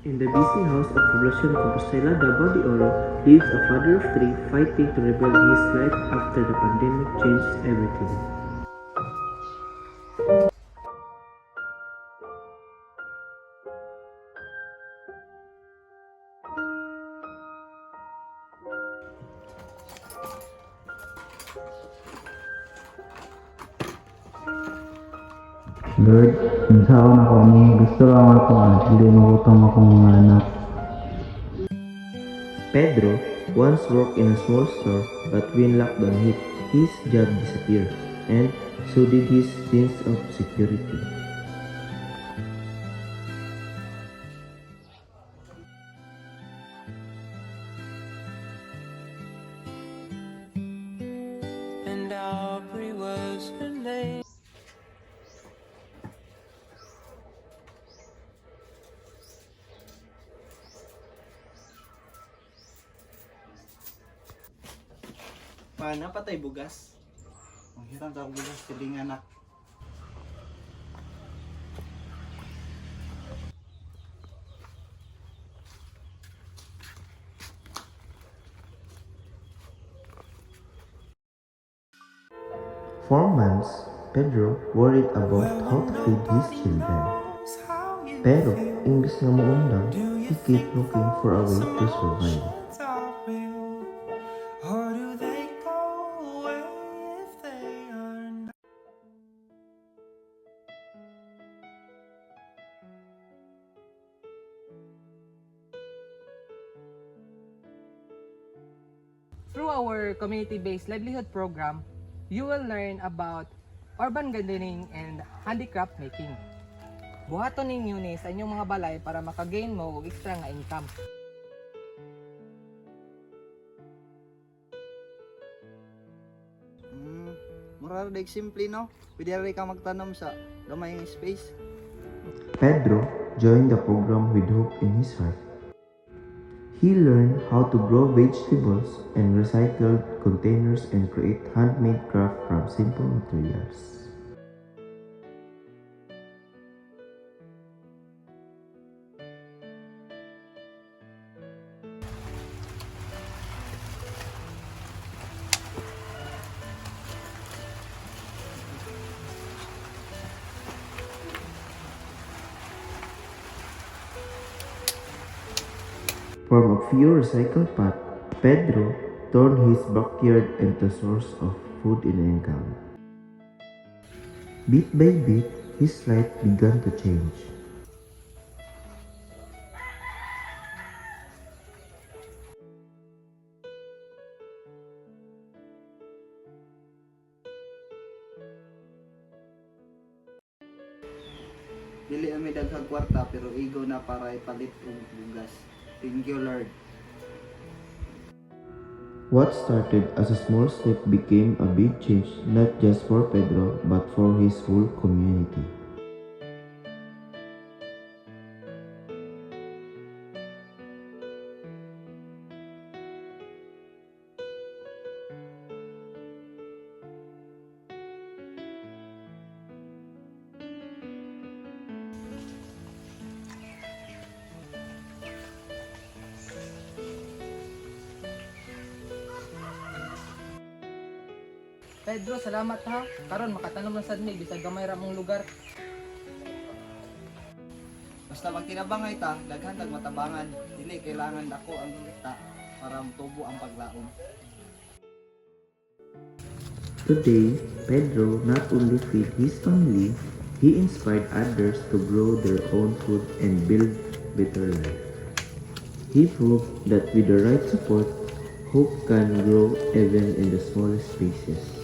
In the busy house of Poblacion Compostela, Davao de Oro, lives a father of three fighting to rebuild his life after the pandemic changed everything. Lord, minsaon ako ni gusto lang ako hindi mautang akong mga anak. Pedro once worked in a small store, but when lockdown hit, his job disappeared, and so did his sense of security. And Aubrey was her name. Paano patay bugas? Ang hirang tawag bugas, siling anak. For months, Pedro worried about how to feed his children. Pero, imbis na maundang, he kept looking for a way to survive. Or do they go away if they are not? Through our community-based livelihood program, you will learn about urban gardening and handicraft making. Buhaton ninyo ni sa inyong mga balay para makagain mo og extra nga income. Mura rin simple no? Pwede rin ka magtanom sa gamay ng space. Pedro joined the program with hope in his heart. He learned how to grow vegetables and recycled containers and create handmade craft from simple materials. From a few recycled pots, Pedro turned his backyard into a source of food and income. Bit by bit, his life began to change. Dili ami daghang kwarta pero igo na para ipalit og bugas. Thank you Lord. What started as a small step became a big change not just for Pedro but for his whole community. Pedro, salamat ha. Karon makatanom na sad mi bisag gamay ra mong lugar. Basta magtinabangay ta, daghan tag matabangan. Dili kailangan dako ang kita para mutubo ang paglaom. Today, Pedro not only fed his family, he inspired others to grow their own food and build better life. He proved that with the right support, hope can grow even in the smallest spaces.